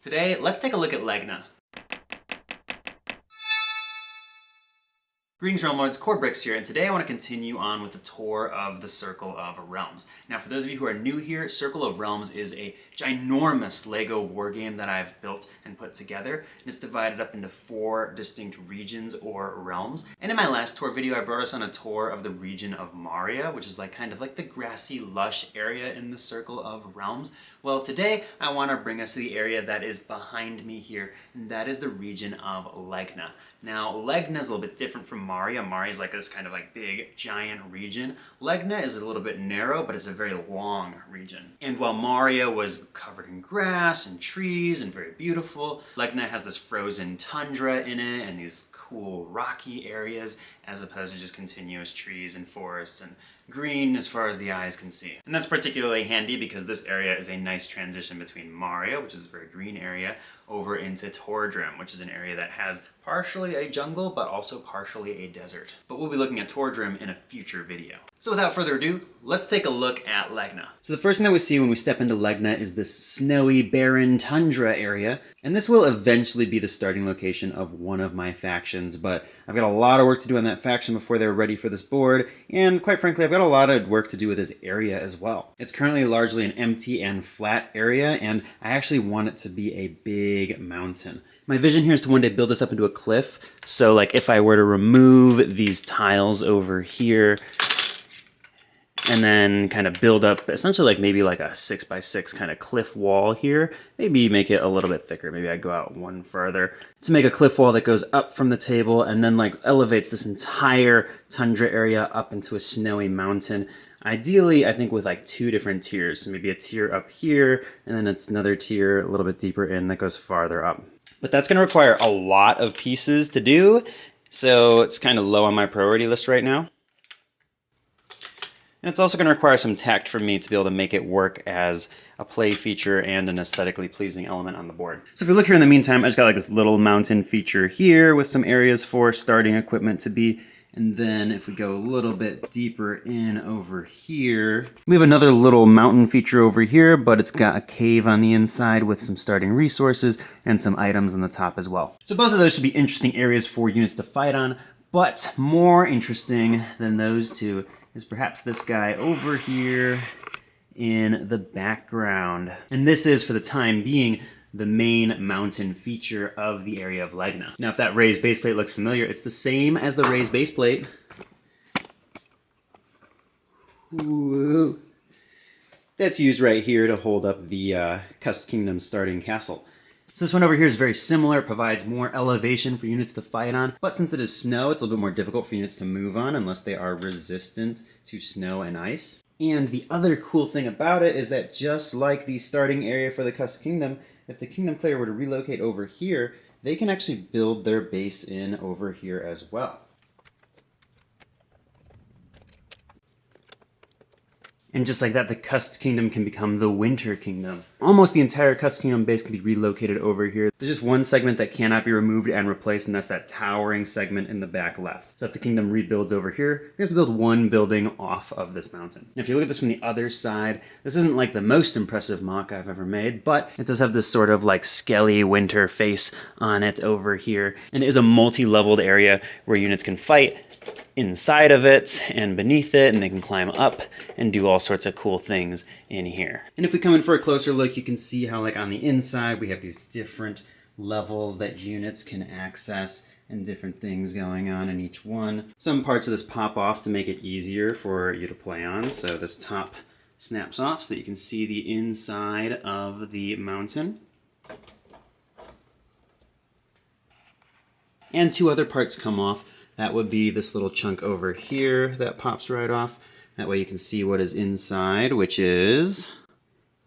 Today, let's take a look at Legna. Greetings Realm Lords, COR Bricks here, and today I want to continue on with the tour of the Circle of Realms. Now for those of you who are new here, Circle of Realms is a ginormous LEGO wargame that I've built and put together, and it's divided up into 4 distinct regions or realms. And in my last tour video, I brought us on a tour of the region of Maria, which is kind of like the grassy, lush area in the Circle of Realms. Well, today I want to bring us to the area that is behind me here, and that is the region of Legna. Now, Legna is a little bit different from Maria. Maria is like this kind of big, giant region. Legna is a little bit narrow, but it's a very long region. And while Maria was covered in grass and trees and very beautiful, Legna has this frozen tundra in it and these cool rocky areas as opposed to just continuous trees and forests and green as far as the eyes can see. And that's particularly handy because this area is a nice transition between Maria, which is a very green area, over into Tordrim, which is an area that has partially a jungle, but also partially a desert. But we'll be looking at Tordrim in a future video. So without further ado, let's take a look at Legna. So the first thing that we see when we step into Legna is this snowy, barren tundra area, and this will eventually be the starting location of one of my factions, but I've got a lot of work to do on that faction before they're ready for this board, and quite frankly, I've got a lot of work to do with this area as well. It's currently largely an empty and flat area, and I actually want it to be a big mountain. My vision here is to one day build this up into a cliff, so if I were to remove these tiles over here, and then kind of build up essentially maybe a 6x6 kind of cliff wall here. Maybe make it a little bit thicker. Maybe I'd go out one further to make a cliff wall that goes up from the table and then elevates this entire tundra area up into a snowy mountain. Ideally, I think with 2 different tiers. So maybe a tier up here and then it's another tier a little bit deeper in that goes farther up. But that's going to require a lot of pieces to do. So it's kind of low on my priority list right now. And it's also going to require some tact from me to be able to make it work as a play feature and an aesthetically pleasing element on the board. So if you look here in the meantime, I just got this little mountain feature here with some areas for starting equipment to be. And then if we go a little bit deeper in over here, we have another little mountain feature over here, but it's got a cave on the inside with some starting resources and some items on the top as well. So both of those should be interesting areas for units to fight on, but more interesting than those two is perhaps this guy over here in the background. And this is, for the time being, the main mountain feature of the area of Legna. Now, if that raised base plate looks familiar, it's the same as the raised base plate. Ooh. That's used right here to hold up the Cursed Kingdom starting castle. So this one over here is very similar. It provides more elevation for units to fight on, but since it is snow, it's a little bit more difficult for units to move on unless they are resistant to snow and ice. And the other cool thing about it is that just like the starting area for the Cursed Kingdom, if the Kingdom player were to relocate over here, they can actually build their base in over here as well. And just like that, the Cursed Kingdom can become the Winter Kingdom. Almost the entire Cursed Kingdom base can be relocated over here. There's just one segment that cannot be removed and replaced, and that's that towering segment in the back left. So if the kingdom rebuilds over here, we have to build one building off of this mountain. And if you look at this from the other side, this isn't the most impressive mock I've ever made, but it does have this sort of skelly winter face on it over here. And it is a multi-leveled area where units can fight inside of it and beneath it, and they can climb up and do all sorts of cool things in here. And if we come in for a closer look, you can see how on the inside we have these different levels that units can access and different things going on in each one. Some parts of this pop off to make it easier for you to play on. So this top snaps off so that you can see the inside of the mountain. And 2 other parts come off. That would be this little chunk over here that pops right off. That way you can see what is inside, which is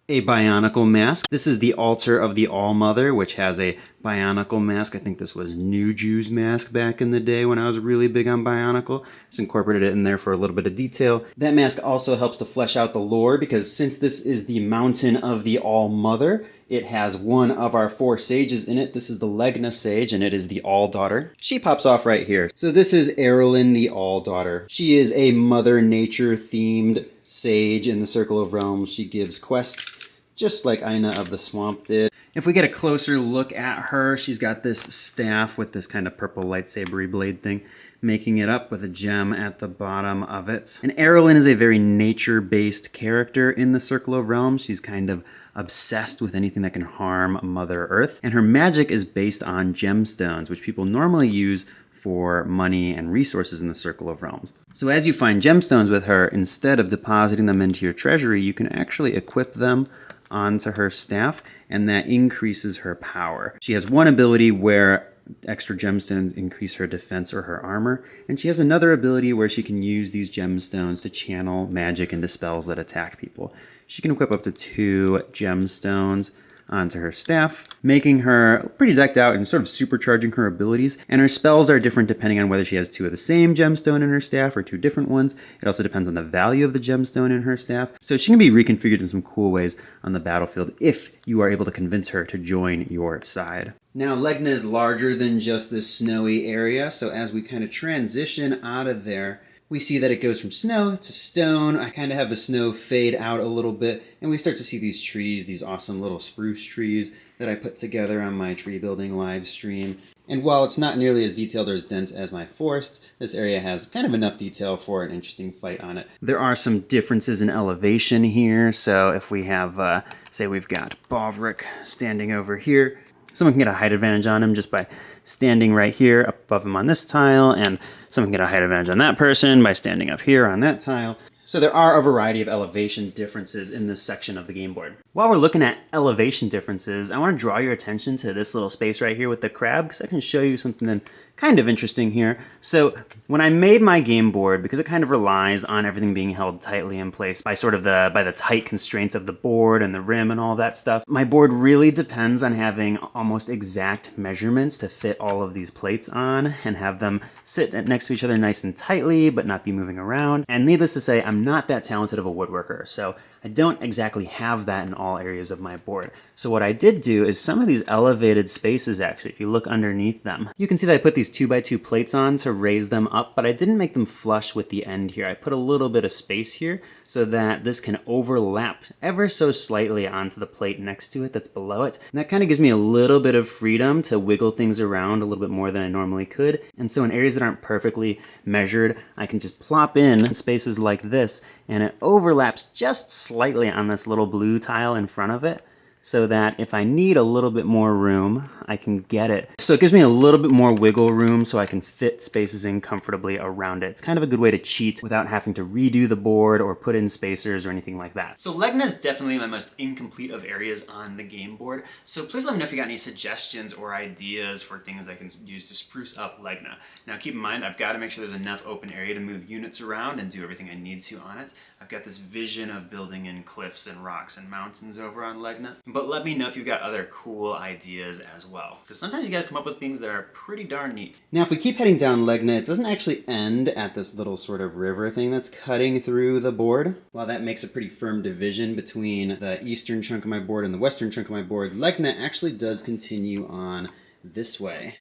a Bionicle mask. This is the altar of the All-Mother, which has a Bionicle mask. I think this was New Jew's mask back in the day when I was really big on Bionicle. Just incorporated it in there for a little bit of detail. That mask also helps to flesh out the lore because since this is the mountain of the All-Mother, it has one of our 4 sages in it. This is the Legna sage, and it is the All-Daughter. She pops off right here. So this is Erlyn, the All-Daughter. She is a Mother Nature themed sage in the Circle of Realms. She gives quests just like Aina of the Swamp did. If we get a closer look at her, she's got this staff with this kind of purple lightsaber-y blade thing, making it up with a gem at the bottom of it. And Erlyn is a very nature-based character in the Circle of Realms. She's kind of obsessed with anything that can harm Mother Earth. And her magic is based on gemstones, which people normally use for money and resources in the Circle of Realms. So as you find gemstones with her, instead of depositing them into your treasury, you can actually equip them onto her staff, and that increases her power. She has one ability where extra gemstones increase her defense or her armor, and she has another ability where she can use these gemstones to channel magic into spells that attack people. She can equip up to 2 gemstones onto her staff, making her pretty decked out and sort of supercharging her abilities. And her spells are different depending on whether she has 2 of the same gemstone in her staff or 2 different ones. It also depends on the value of the gemstone in her staff. So she can be reconfigured in some cool ways on the battlefield if you are able to convince her to join your side. Now, Legna is larger than just this snowy area, so as we kind of transition out of there, we see that it goes from snow to stone. I kind of have the snow fade out a little bit, and we start to see these trees, these awesome little spruce trees that I put together on my tree building live stream. And while it's not nearly as detailed or as dense as my forests, this area has kind of enough detail for an interesting fight on it. There are some differences in elevation here, so if we have, say we've got Bavric standing over here, someone can get a height advantage on him just by standing right here up above him on this tile, and someone can get a height advantage on that person by standing up here on that tile. So there are a variety of elevation differences in this section of the game board. While we're looking at elevation differences, I want to draw your attention to this little space right here with the crab, because I can show you something kind of interesting here. So when I made my game board, because it kind of relies on everything being held tightly in place by sort of by the tight constraints of the board and the rim and all that stuff, my board really depends on having almost exact measurements to fit all of these plates on and have them sit next to each other nice and tightly, but not be moving around. And needless to say, I'm not that talented of a woodworker, so I don't exactly have that in all areas of my board. So what I did do is some of these elevated spaces, actually, if you look underneath them, you can see that I put these 2x2 plates on to raise them up, but I didn't make them flush with the end here. I put a little bit of space here so that this can overlap ever so slightly onto the plate next to it that's below it. And that kind of gives me a little bit of freedom to wiggle things around a little bit more than I normally could. And so in areas that aren't perfectly measured, I can just plop in spaces like this, and it overlaps just slightly on this little blue tile in front of it, so that if I need a little bit more room, I can get it. So it gives me a little bit more wiggle room so I can fit spaces in comfortably around it. It's kind of a good way to cheat without having to redo the board or put in spacers or anything like that. So Legna is definitely my most incomplete of areas on the game board. So please let me know if you got any suggestions or ideas for things I can use to spruce up Legna. Now keep in mind, I've got to make sure there's enough open area to move units around and do everything I need to on it. I've got this vision of building in cliffs and rocks and mountains over on Legna. But let me know if you've got other cool ideas as well, because sometimes you guys come up with things that are pretty darn neat. Now, if we keep heading down Legna, it doesn't actually end at this little sort of river thing that's cutting through the board. While that makes a pretty firm division between the eastern chunk of my board and the western chunk of my board, Legna actually does continue on this way.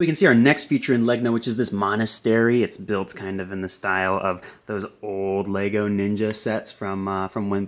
We can see our next feature in Legna, which is this monastery. It's built kind of in the style of those old Lego ninja sets from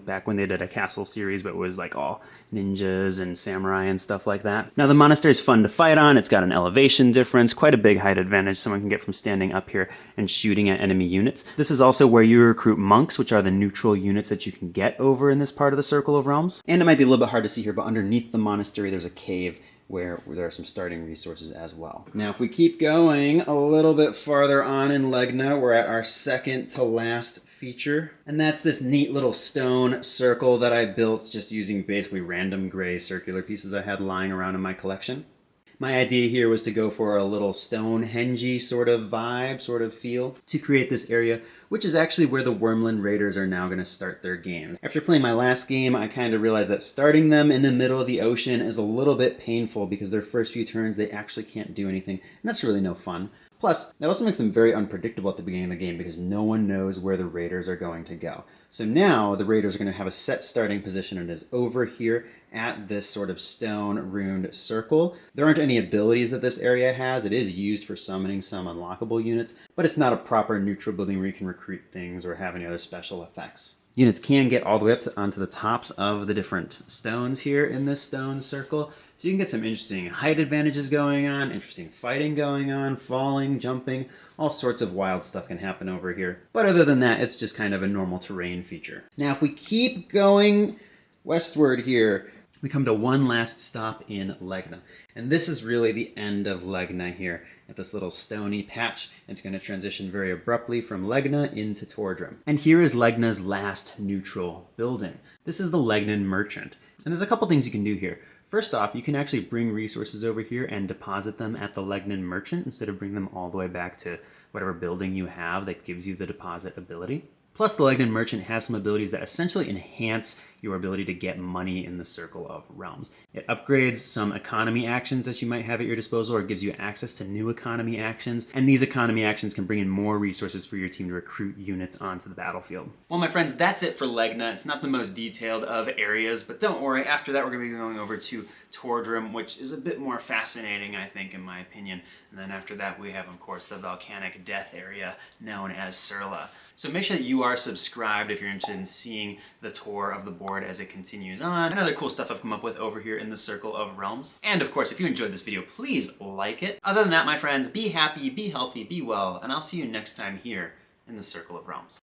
back when they did a castle series, but it was like all ninjas and samurai and stuff like that. Now the monastery is fun to fight on. It's got an elevation difference, quite a big height advantage someone can get from standing up here and shooting at enemy units. This is also where you recruit monks, which are the neutral units that you can get over in this part of the Circle of Realms. And it might be a little bit hard to see here, but underneath the monastery there's a cave where there are some starting resources as well. Now, if we keep going a little bit farther on in Legna, we're at our second to last feature. And that's this neat little stone circle that I built just using basically random gray circular pieces I had lying around in my collection. My idea here was to go for a little Stonehenge sort of vibe, sort of feel, to create this area, which is actually where the Wormland Raiders are now going to start their games. After playing my last game, I kind of realized that starting them in the middle of the ocean is a little bit painful because their first few turns they actually can't do anything, and that's really no fun. Plus, that also makes them very unpredictable at the beginning of the game because no one knows where the Raiders are going to go. So now the Raiders are going to have a set starting position, and it is over here at this sort of stone runed circle. There aren't any abilities that this area has. It is used for summoning some unlockable units, but it's not a proper neutral building where you can recruit things or have any other special effects. Units can get all the way up onto the tops of the different stones here in this stone circle. So you can get some interesting height advantages going on, interesting fighting going on, falling, jumping, all sorts of wild stuff can happen over here. But other than that, it's just kind of a normal terrain feature. Now, if we keep going westward here, we come to one last stop in Legna. And this is really the end of Legna here at this little stony patch. It's going to transition very abruptly from Legna into Tordrim. And here is Legna's last neutral building. This is the Legnan Merchant. And there's a couple things you can do here. First off, you can actually bring resources over here and deposit them at the Legnan Merchant instead of bring them all the way back to whatever building you have that gives you the deposit ability. Plus, the Legnan Merchant has some abilities that essentially enhance your ability to get money in the Circle of Realms. It upgrades some economy actions that you might have at your disposal, or gives you access to new economy actions, and these economy actions can bring in more resources for your team to recruit units onto the battlefield. Well, my friends, that's it for Legna. It's not the most detailed of areas, but don't worry, after that we're going to be going over to Tordrim, which is a bit more fascinating, I think, in my opinion. And then after that, we have, of course, the volcanic death area known as Surla. So make sure that you are subscribed if you're interested in seeing the tour of the board as it continues on, and other cool stuff I've come up with over here in the Circle of Realms. And of course, if you enjoyed this video, please like it. Other than that, my friends, be happy, be healthy, be well, and I'll see you next time here in the Circle of Realms.